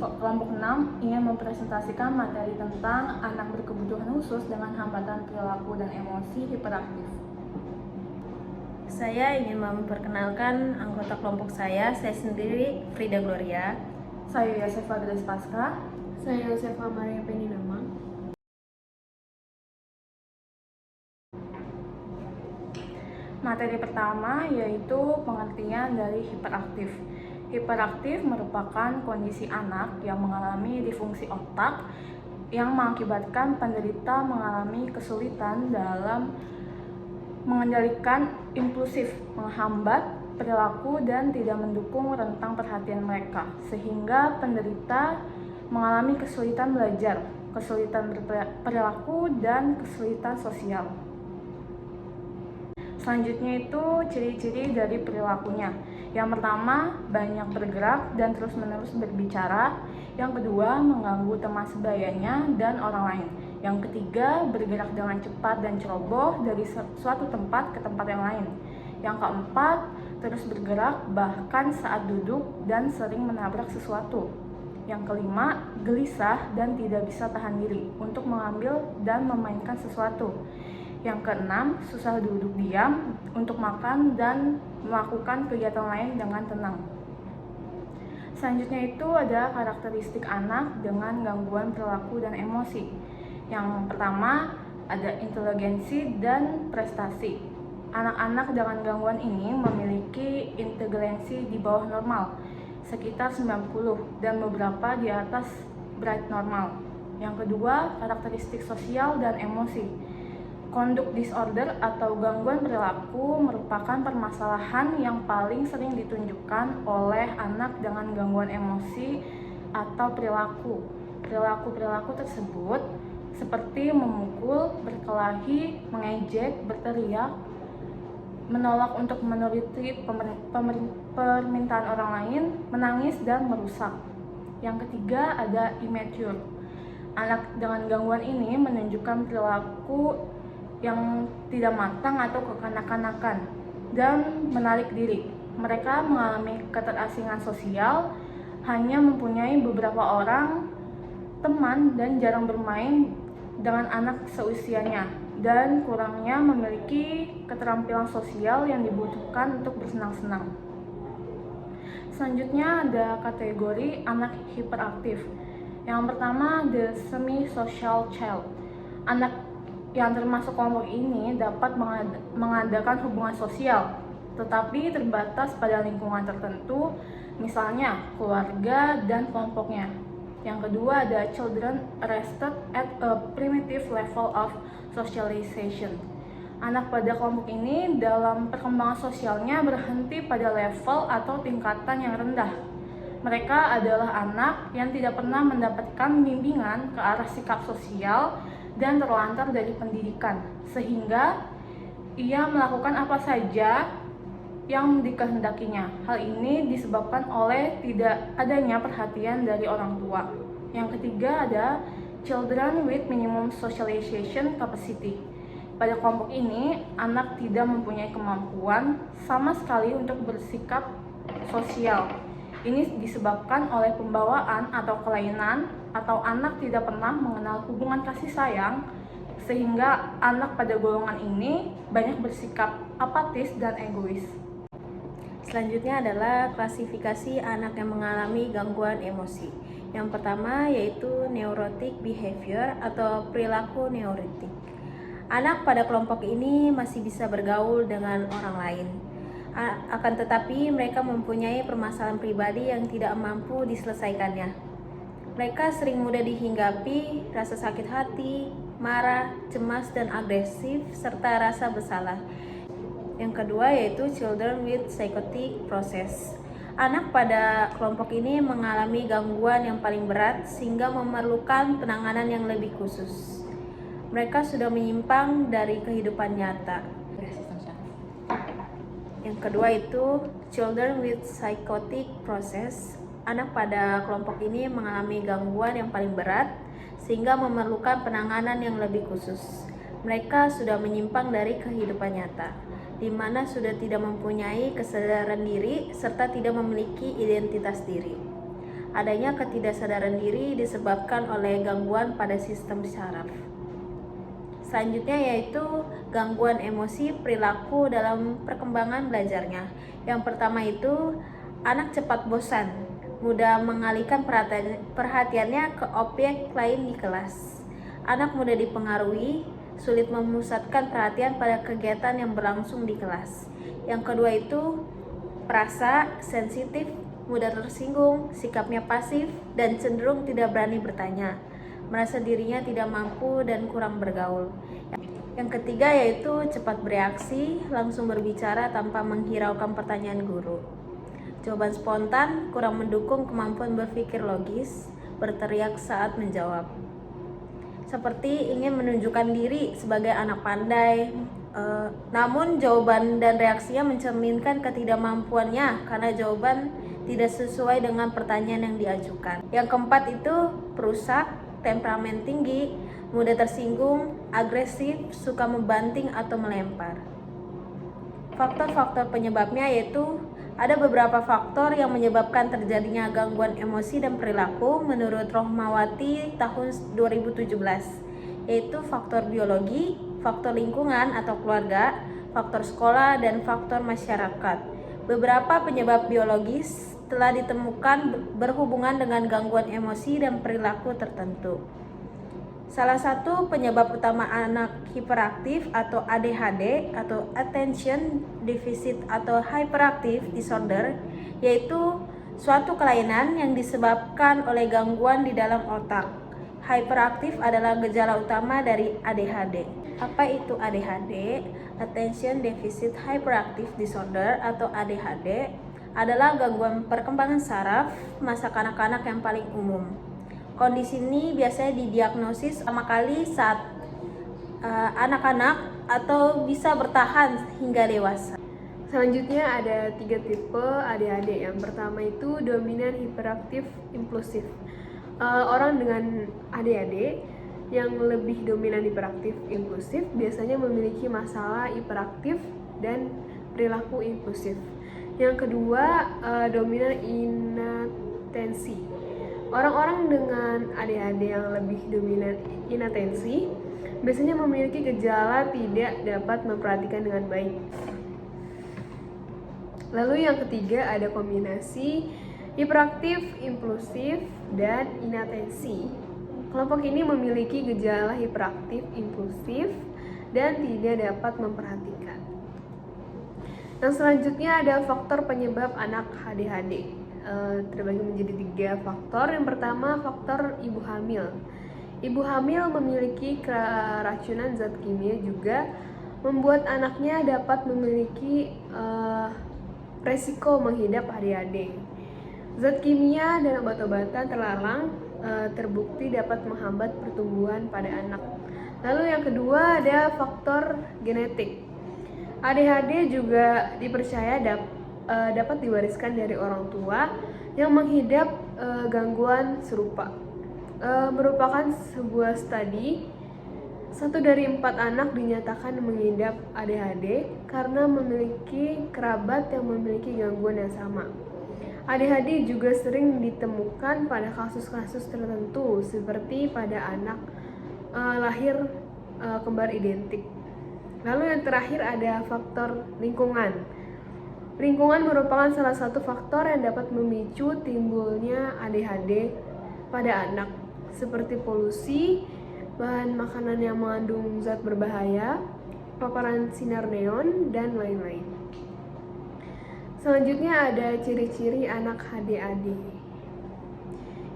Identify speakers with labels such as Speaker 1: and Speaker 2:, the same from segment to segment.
Speaker 1: kelompok 6 ingin mempresentasikan materi tentang anak berkebutuhan khusus dengan hambatan perilaku dan emosi hiperaktif.
Speaker 2: Saya ingin memperkenalkan anggota kelompok saya sendiri Frida Gloria.
Speaker 1: Saya Yosefa Grace Pasca.
Speaker 3: Saya Yosefa Maria Peninama.
Speaker 1: Materi pertama yaitu pengertian dari hiperaktif. Hiperaktif merupakan kondisi anak yang mengalami disfungsi otak yang mengakibatkan penderita mengalami kesulitan dalam mengendalikan impulsif, menghambat perilaku dan tidak mendukung rentang perhatian mereka, sehingga penderita mengalami kesulitan belajar, kesulitan berperilaku, dan kesulitan sosial. Selanjutnya itu ciri-ciri dari perilakunya. Yang pertama, banyak bergerak dan terus-menerus berbicara. Yang kedua, mengganggu teman sebayanya dan orang lain. Yang ketiga, bergerak dengan cepat dan ceroboh dari suatu tempat ke tempat yang lain. Yang keempat, terus bergerak bahkan saat duduk dan sering menabrak sesuatu. Yang kelima, gelisah dan tidak bisa tahan diri untuk mengambil dan memainkan sesuatu. Yang keenam, susah duduk diam untuk makan dan melakukan kegiatan lain dengan tenang. Selanjutnya itu ada karakteristik anak dengan gangguan perilaku dan emosi. Yang pertama, ada inteligensi dan prestasi. Anak-anak dengan gangguan ini memiliki inteligensi di bawah normal, sekitar 90, dan beberapa di atas berat normal. Yang kedua, karakteristik sosial dan emosi. Conduct disorder atau gangguan perilaku merupakan permasalahan yang paling sering ditunjukkan oleh anak dengan gangguan emosi atau perilaku. Perilaku-perilaku tersebut seperti memukul, berkelahi, mengejek, berteriak, menolak untuk menuruti permintaan orang lain, menangis, dan merusak. Yang ketiga ada immature. Anak dengan gangguan ini menunjukkan perilaku yang tidak matang atau kekanak-kanakan dan menarik diri. Mereka mengalami keterasingan sosial, hanya mempunyai beberapa orang teman dan jarang bermain dengan anak seusianya, dan kurangnya memiliki keterampilan sosial yang dibutuhkan untuk bersenang-senang. Selanjutnya ada kategori anak hiperaktif. Yang pertama, the semi-social child. Anak yang termasuk kelompok ini dapat mengadakan hubungan sosial, tetapi terbatas pada lingkungan tertentu, misalnya keluarga dan kelompoknya. Yang kedua ada children arrested at a primitive level of socialization. Anak pada kelompok ini dalam perkembangan sosialnya berhenti pada level atau tingkatan yang rendah. Mereka adalah anak yang tidak pernah mendapatkan bimbingan ke arah sikap sosial dan terlantar dari pendidikan, sehingga ia melakukan apa saja yang dikehendakinya. Hal ini disebabkan oleh tidak adanya perhatian dari orang tua. Yang ketiga ada children with minimum socialization capacity. Pada kelompok ini, anak tidak mempunyai kemampuan sama sekali untuk bersikap sosial. Ini disebabkan oleh pembawaan atau kelainan, atau anak tidak pernah mengenal hubungan kasih sayang, sehingga anak pada golongan ini banyak bersikap apatis dan egois.
Speaker 2: Selanjutnya adalah klasifikasi anak yang mengalami gangguan emosi. Yang pertama yaitu neurotic behavior atau perilaku neurotik. Anak pada kelompok ini masih bisa bergaul dengan orang lain. Akan tetapi mereka mempunyai permasalahan pribadi yang tidak mampu diselesaikannya. Mereka sering mudah dihinggapi rasa sakit hati, marah, cemas, dan agresif, serta rasa bersalah. Yang kedua yaitu children with psychotic process. Anak pada kelompok ini mengalami gangguan yang paling berat sehingga memerlukan penanganan yang lebih khusus. Mereka sudah menyimpang dari kehidupan nyata. Yang kedua itu children with psychotic process. Anak pada kelompok ini mengalami gangguan yang paling berat sehingga memerlukan penanganan yang lebih khusus. Mereka sudah menyimpang dari kehidupan nyata, di mana sudah tidak mempunyai kesadaran diri serta tidak memiliki identitas diri. Adanya ketidaksadaran diri disebabkan oleh gangguan pada sistem saraf. Selanjutnya yaitu gangguan emosi perilaku dalam perkembangan belajarnya. Yang pertama itu anak cepat bosan, mudah mengalihkan perhatiannya ke objek lain di kelas. Anak mudah dipengaruhi, sulit memusatkan perhatian pada kegiatan yang berlangsung di kelas. Yang kedua itu perasa, sensitif, mudah tersinggung, sikapnya pasif, dan cenderung tidak berani bertanya, merasa dirinya tidak mampu dan kurang bergaul. Yang ketiga yaitu cepat bereaksi, langsung berbicara tanpa menghiraukan pertanyaan guru. Jawaban spontan, kurang mendukung kemampuan berpikir logis, berteriak saat menjawab. Seperti ingin menunjukkan diri sebagai anak pandai, namun jawaban dan reaksinya mencerminkan ketidakmampuannya karena jawaban tidak sesuai dengan pertanyaan yang diajukan. Yang keempat itu perusak, temperamen tinggi, mudah tersinggung, agresif, suka membanting atau melempar. Faktor-faktor penyebabnya yaitu ada beberapa faktor yang menyebabkan terjadinya gangguan emosi dan perilaku menurut Rohmawati tahun 2017, yaitu faktor biologi, faktor lingkungan atau keluarga, faktor sekolah, dan faktor masyarakat. Beberapa penyebab biologis telah ditemukan berhubungan dengan gangguan emosi dan perilaku tertentu. Salah satu penyebab utama anak hiperaktif atau ADHD atau Attention Deficit atau Hyperactive Disorder yaitu suatu kelainan yang disebabkan oleh gangguan di dalam otak. Hyperaktif adalah gejala utama dari ADHD. Apa itu ADHD? Attention Deficit Hyperactive Disorder atau ADHD adalah gangguan perkembangan saraf masa kanak-kanak yang paling umum. Kondisi ini biasanya didiagnosis pertama kali saat anak-anak atau bisa bertahan hingga dewasa.
Speaker 3: Selanjutnya ada 3 tipe ADHD. Yang pertama itu dominan hiperaktif impulsif. Orang dengan ADHD yang lebih dominan hiperaktif impulsif biasanya memiliki masalah hiperaktif dan perilaku impulsif. Yang kedua dominan inatensi. Orang-orang dengan ADHD yang lebih dominan inatensi biasanya memiliki gejala tidak dapat memperhatikan dengan baik. Lalu yang ketiga ada kombinasi hiperaktif, impulsif, dan inatensi. Kelompok ini memiliki gejala hiperaktif, impulsif, dan tidak dapat memperhatikan. Yang selanjutnya ada faktor penyebab anak ADHD. Terbagi menjadi 3 faktor. Yang pertama faktor ibu hamil. Ibu hamil memiliki keracunan zat kimia juga membuat anaknya dapat memiliki resiko menghidap ADHD. Zat kimia dan obat-obatan terlarang terbukti dapat menghambat pertumbuhan pada anak. Lalu yang kedua ada faktor genetik. ADHD juga dipercaya dapat diwariskan dari orang tua yang menghidap gangguan serupa. Merupakan sebuah studi 1 dari 4 anak dinyatakan mengidap ADHD karena memiliki kerabat yang memiliki gangguan yang sama. ADHD juga sering ditemukan pada kasus-kasus tertentu seperti pada anak lahir kembar identik. Lalu yang terakhir ada faktor lingkungan. Lingkungan merupakan salah satu faktor yang dapat memicu timbulnya ADHD pada anak, seperti polusi, bahan makanan yang mengandung zat berbahaya, paparan sinar neon, dan lain-lain. Selanjutnya ada ciri-ciri anak ADHD.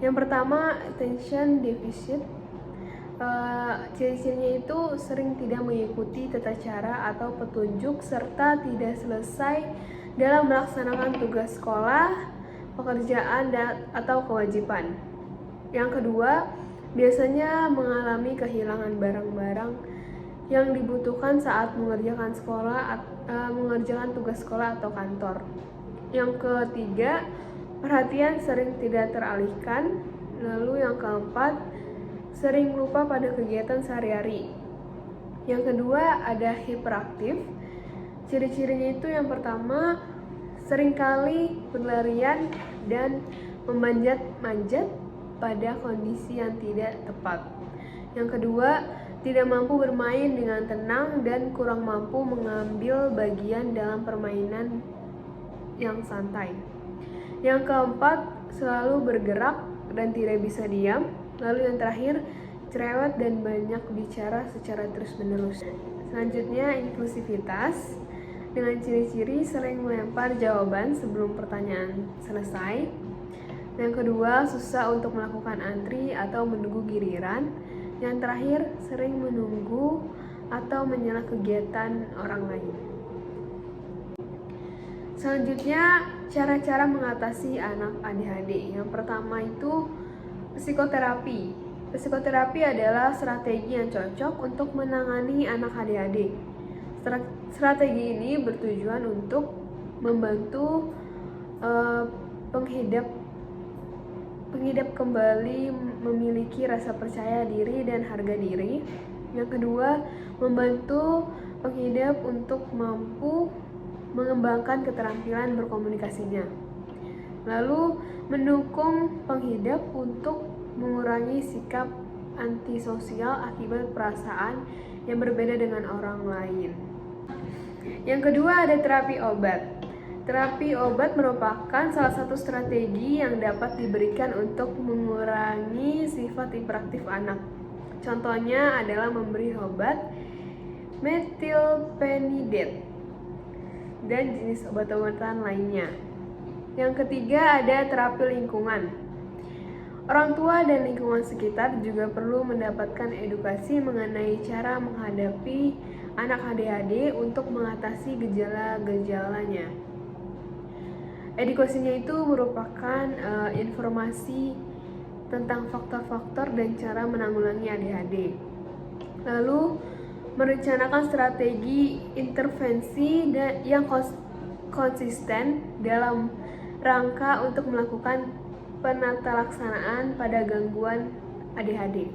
Speaker 3: Yang pertama, attention deficit. Ciri-cirinya itu sering tidak mengikuti tata cara atau petunjuk serta tidak selesai dalam melaksanakan tugas sekolah, pekerjaan, atau kewajiban. Yang kedua, biasanya mengalami kehilangan barang-barang yang dibutuhkan saat mengerjakan tugas sekolah atau kantor. Yang ketiga, perhatian sering tidak teralihkan. Lalu yang keempat, sering lupa pada kegiatan sehari-hari. Yang kedua ada hiperaktif. Ciri-cirinya itu yang pertama seringkali berlarian dan memanjat-manjat pada kondisi yang tidak tepat. Yang kedua, tidak mampu bermain dengan tenang dan kurang mampu mengambil bagian dalam permainan yang santai. Yang keempat, selalu bergerak dan tidak bisa diam. Lalu yang terakhir, cerewet dan banyak bicara secara terus-menerus. Selanjutnya, inklusivitas dengan ciri-ciri sering melempar jawaban sebelum pertanyaan selesai. Yang kedua, susah untuk melakukan antri atau menunggu giliran. Yang terakhir, sering menunggu atau menyela kegiatan orang lain. Selanjutnya, cara-cara mengatasi anak ADHD. Yang pertama itu psikoterapi. Psikoterapi adalah strategi yang cocok untuk menangani anak ADHD. Strategi ini bertujuan untuk membantu penghidap kembali memiliki rasa percaya diri dan harga diri. Yang kedua, membantu penghidap untuk mampu mengembangkan keterampilan berkomunikasinya. Lalu, mendukung penghidap untuk mengurangi sikap antisosial akibat perasaan yang berbeda dengan orang lain. Yang kedua, ada terapi obat. Terapi obat merupakan salah satu strategi yang dapat diberikan untuk mengurangi sifat hiperaktif anak. Contohnya adalah memberi obat methylphenidate dan jenis obat-obatan lainnya. Yang ketiga, ada terapi lingkungan. Orang tua dan lingkungan sekitar juga perlu mendapatkan edukasi mengenai cara menghadapi anak ADHD untuk mengatasi gejala-gejalanya. Edukasinya itu merupakan informasi tentang faktor-faktor dan cara menanggulangi ADHD. Lalu, merencanakan strategi intervensi yang konsisten dalam rangka untuk melakukan penatalaksanaan pada gangguan ADHD.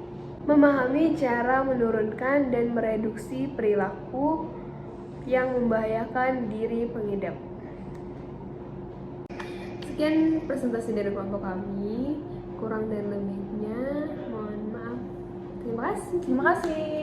Speaker 3: Memahami cara menurunkan dan mereduksi perilaku yang membahayakan diri pengidap. Sekian presentasi dari kelompok kami. Kurang dan lebihnya mohon maaf. Terima kasih.
Speaker 1: Terima kasih.